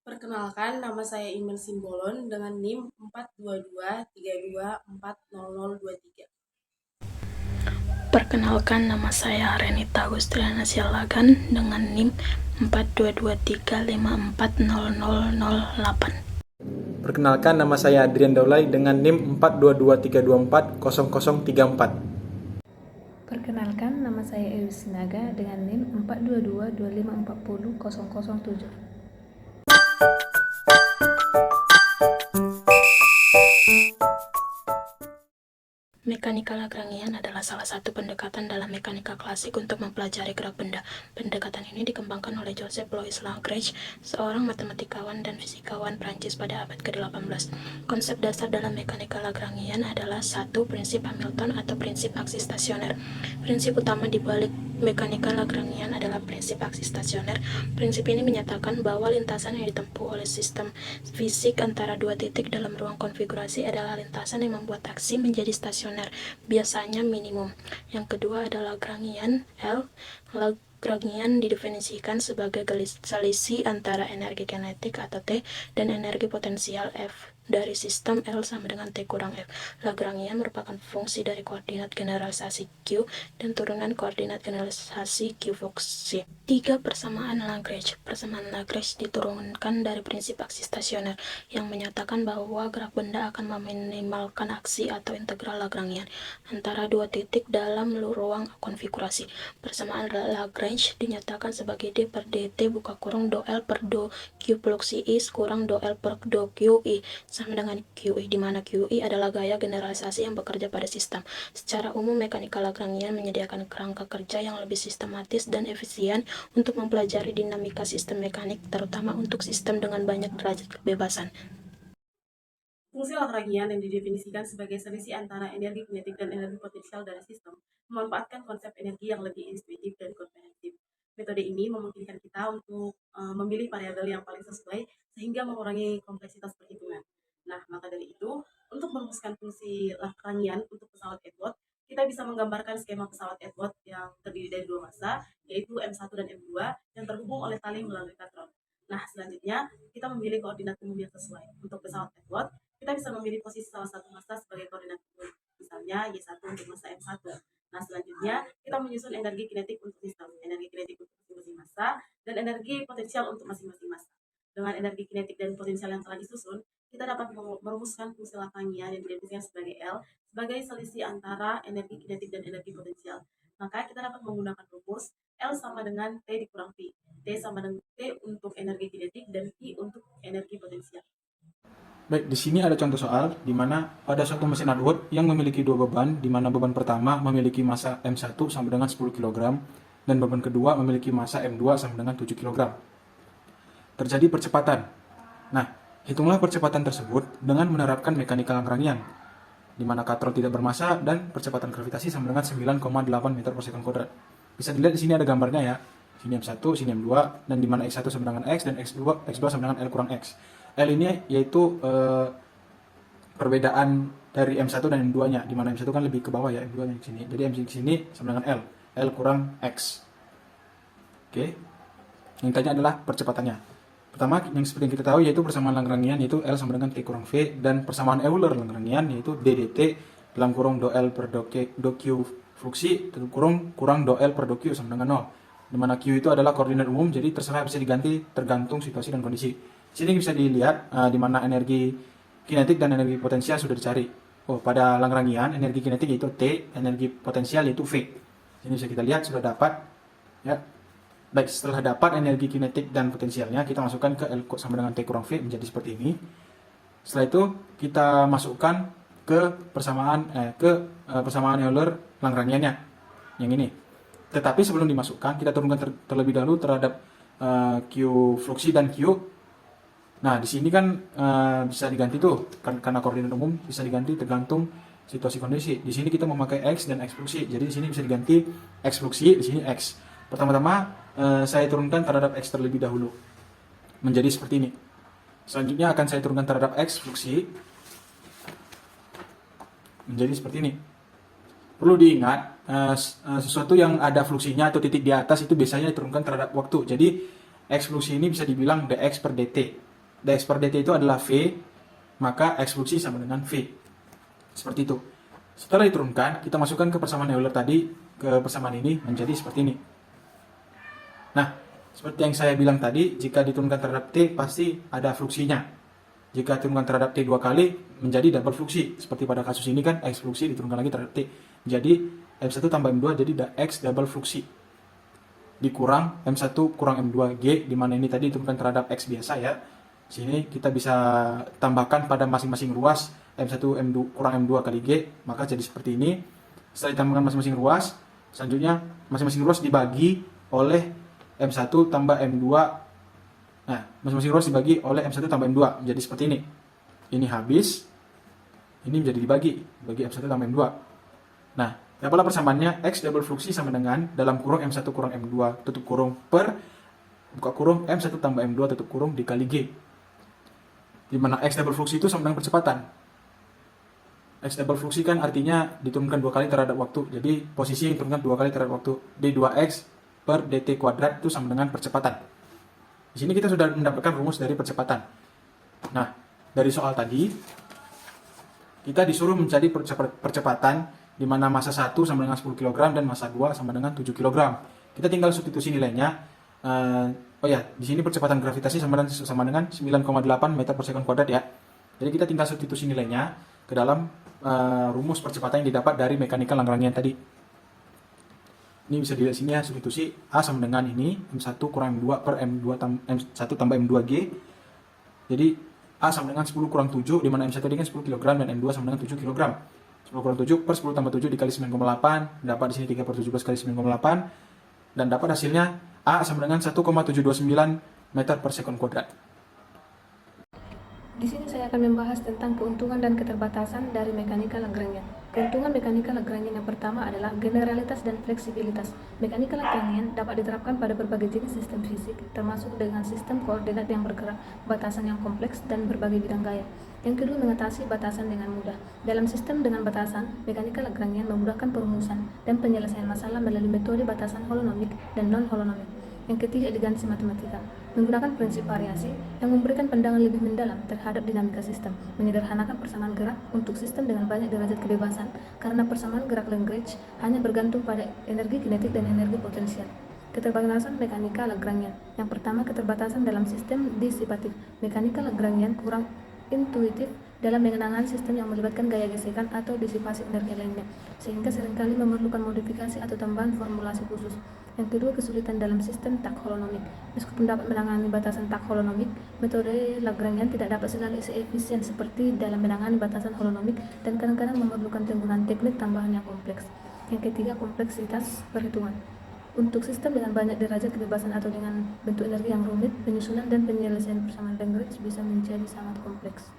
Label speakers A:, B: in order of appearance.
A: Perkenalkan, nama saya Iman Simbolon dengan NIM 42232400023.
B: Perkenalkan, nama saya Renita Agustriana Sialagan dengan NIM 422354008.
C: Perkenalkan, nama saya Adrian Daulay dengan NIM 42232400034.
D: Perkenalkan, nama saya Ewi Sinaga dengan NIM 42225400007.
B: Mekanika Lagrangian adalah salah satu pendekatan dalam mekanika klasik untuk mempelajari gerak benda. Pendekatan ini dikembangkan oleh Joseph Louis Lagrange, seorang matematikawan dan fisikawan Prancis pada abad ke-18. Konsep dasar dalam mekanika Lagrangian adalah satu prinsip Hamilton atau prinsip aksi stasioner. Prinsip utama di balik mekanika Lagrangian adalah prinsip aksi stasioner. Prinsip ini menyatakan bahwa lintasan yang ditempuh oleh sistem fisik antara dua titik dalam ruang konfigurasi adalah lintasan yang membuat aksi menjadi stasioner, biasanya minimum. Yang kedua adalah Lagrangian L. Lagrangian didefinisikan sebagai selisih antara energi kinetik atau T dan energi potensial F dari sistem L sama dengan T kurang F. Lagrangian merupakan fungsi dari koordinat generalisasi Q dan turunan koordinat generalisasi Q fungsi. 3. Persamaan Lagrange. Persamaan Lagrange diturunkan dari prinsip aksi stasioner yang menyatakan bahwa gerak benda akan meminimalkan aksi atau integral Lagrangian antara dua titik dalam ruang konfigurasi. Persamaan Lagrange dinyatakan sebagai d per dt buka kurung do L per do Q plus I kurang do L per do QI sama dengan QI, di mana QI adalah gaya generalisasi yang bekerja pada sistem. Secara umum, mekanika Lagrangian menyediakan kerangka kerja yang lebih sistematis dan efisien untuk mempelajari dinamika sistem mekanik, terutama untuk sistem dengan banyak derajat kebebasan.
A: Fungsi Lagrangian yang didefinisikan sebagai selisih antara energi kinetik dan energi potensial dari sistem memanfaatkan konsep energi yang lebih intuitif dan komprehensif. Metode ini memungkinkan kita untuk memilih variabel yang paling sesuai sehingga mengurangi kompleksitas perhitungan. Nah, maka dari itu, untuk merumuskan fungsi Lagrangian untuk pesawat Edward, kita bisa menggambarkan skema pesawat Edward yang terdiri dari dua massa, yaitu M1 dan M2, yang terhubung oleh tali melalui katron. Nah, selanjutnya, kita memilih koordinat umum yang sesuai. Untuk pesawat Edward, kita bisa memilih posisi salah satu massa sebagai koordinat umum, misalnya Y1 untuk massa M1. Nah, selanjutnya, kita menyusun energi kinetik untuk sistem, energi kinetik untuk masing-masing massa, dan energi potensial untuk masing-masing massa. Dengan energi kinetik dan potensial yang telah disusun, kita dapat merumuskan fungsi Lagrangian yang didefinisikan sebagai L sebagai selisih antara energi kinetik dan energi potensial. Maka kita dapat menggunakan rumus L sama dengan T dikurang V. T sama dengan T untuk energi kinetik dan V untuk energi potensial.
C: Baik, di sini ada contoh soal di mana pada suatu mesin Atwood yang memiliki dua beban, di mana beban pertama memiliki massa M1 sama dengan 10 kg dan beban kedua memiliki massa M2 sama dengan 7 kg. Terjadi percepatan. Nah, hitunglah percepatan tersebut dengan menerapkan mekanika Lagrangian, di mana katron tidak bermassa dan percepatan gravitasi sama dengan 9,8 meter per sekon kuadrat. Bisa dilihat di sini ada gambarnya ya. Sini M1, sini M2, dan di mana X1 sama dengan X dan X2 sama dengan L kurang X. L ini yaitu perbedaan dari M1 dan M2-nya, di mana M1 kan lebih ke bawah ya, M2-nya di sini. Jadi M di sini sama dengan L. L kurang X. Oke. Yang tanya adalah percepatannya. Pertama, yang seperti yang kita tahu yaitu persamaan Lagrangian yaitu L sama dengan T kurang V, dan persamaan Euler-Lagrangian yaitu ddt dalam kurung do L per do Q fluksi kurang do L per do Q sama dengan 0. Dimana Q itu adalah koordinat umum, jadi terserah bisa diganti tergantung situasi dan kondisi. Sini bisa dilihat di mana energi kinetik dan energi potensial sudah dicari. Oh, pada Lagrangian energi kinetik yaitu T, energi potensial yaitu V. Sini bisa kita lihat sudah dapat ya. Baik, setelah dapat energi kinetik dan potensialnya, kita masukkan ke L sama dengan T kurang V menjadi seperti ini. Setelah itu, kita masukkan ke persamaan Euler-Lagrangiannya, yang ini. Tetapi sebelum dimasukkan, kita turunkan terlebih dahulu terhadap Q fluksi dan Q. Nah, di sini kan bisa diganti tuh, karena koordinat umum bisa diganti tergantung situasi kondisi. Di sini kita memakai X dan X fluksi, jadi di sini bisa diganti X fluksi, di sini X. Pertama-tama saya turunkan terhadap X terlebih dahulu menjadi seperti ini. Selanjutnya akan saya turunkan terhadap X fluksi menjadi seperti ini. Perlu diingat sesuatu yang ada fluksinya atau titik di atas itu biasanya diturunkan terhadap waktu. Jadi X fluksi ini bisa dibilang dx per dt. dx per dt itu adalah V, maka X fluksi sama dengan V. Seperti itu. Setelah diturunkan, kita masukkan ke persamaan Euler tadi, ke persamaan ini menjadi seperti ini. Nah, seperti yang saya bilang tadi, jika diturunkan terhadap T, pasti ada fluksinya. Jika diturunkan terhadap T 2 kali, menjadi double fluksi. Seperti pada kasus ini kan, X fluksi diturunkan lagi terhadap T. Jadi, M1 tambah M2 jadi X double fluksi. Dikurang M1 kurang M2G, di mana ini tadi diturunkan terhadap X biasa ya. Sini kita bisa tambahkan pada masing-masing ruas M1 M2 kurang M2 kali G, maka jadi seperti ini. Setelah ditambahkan masing-masing ruas, selanjutnya masing-masing ruas dibagi oleh M1 tambah M2. Nah, masing-masing ruas dibagi oleh M1 tambah M2 menjadi seperti ini. Ini habis, ini menjadi dibagi M1 tambah M2. Nah, dapatlah persamaannya X double fluksi sama dengan dalam kurung M1 kurang M2 tutup kurung per buka kurung M1 tambah M2 tutup kurung dikali G. Di mana X double fluksi itu sama dengan percepatan. X double fluksi kan artinya diturunkan 2 kali terhadap waktu. Jadi posisi yang diturunkan 2 kali terhadap waktu. D2X per dt kuadrat itu sama dengan percepatan. Di sini kita sudah mendapatkan rumus dari percepatan. Nah, dari soal tadi kita disuruh mencari percepatan di mana massa 1 sama dengan 10 kg dan massa 2 sama dengan 7 kg. Kita tinggal substitusi nilainya. Di sini percepatan gravitasi sama dengan 9,8 meter per sekon kuadrat ya. Jadi kita tinggal substitusi nilainya ke dalam rumus percepatan yang didapat dari mekanika Lagrangian tadi. Ini bisa dilihat sini ya, substitusi A sama dengan ini M1 kurang M2 per M1 tambah M2G. Jadi A sama dengan 10 kurang 7, di mana M1 ini kan 10 kg dan M2 sama dengan 7 kg. 10 kurang 7 per 10 tambah 7 dikali 9,8, dapat di sini 3 per 17 kali 9,8, dan dapat hasilnya A sama dengan 1,729 meter per sekon kuadrat.
D: Di sini saya akan membahas tentang keuntungan dan keterbatasan dari mekanika Lagrangian. Keuntungan mekanika Lagrangian yang pertama adalah generalitas dan fleksibilitas. Mekanika Lagrangian dapat diterapkan pada berbagai jenis sistem fisik, termasuk dengan sistem koordinat yang bergerak, batasan yang kompleks, dan berbagai bidang gaya. Yang kedua, mengatasi batasan dengan mudah. Dalam sistem dengan batasan, mekanika Lagrangian memudahkan perumusan dan penyelesaian masalah melalui metode batasan holonomik dan non-holonomik. Yang ketiga, elegansi matematika. Menggunakan prinsip variasi yang memberikan pandangan lebih mendalam terhadap dinamika sistem, menyederhanakan persamaan gerak untuk sistem dengan banyak derajat kebebasan, karena persamaan gerak Lagrange hanya bergantung pada energi kinetik dan energi potensial. Keterbatasan mekanika Lagrangian. Yang pertama, keterbatasan dalam sistem disipatif. Mekanika Lagrangian kurang intuitif dalam mengenangkan sistem yang melibatkan gaya gesekan atau disipasi energi lainnya, sehingga seringkali memerlukan modifikasi atau tambahan formulasi khusus. Yang kedua, kesulitan dalam sistem tak holonomik. Meskipun dapat menangani batasan tak holonomik, metode Lagrangian tidak dapat selalu seefisien seperti dalam menangani batasan holonomik dan kadang-kadang memerlukan penggunaan teknik tambahan yang kompleks. Yang ketiga, kompleksitas perhitungan. Untuk sistem dengan banyak derajat kebebasan atau dengan bentuk energi yang rumit, penyusunan dan penyelesaian persamaan Lagrange bisa menjadi sangat kompleks.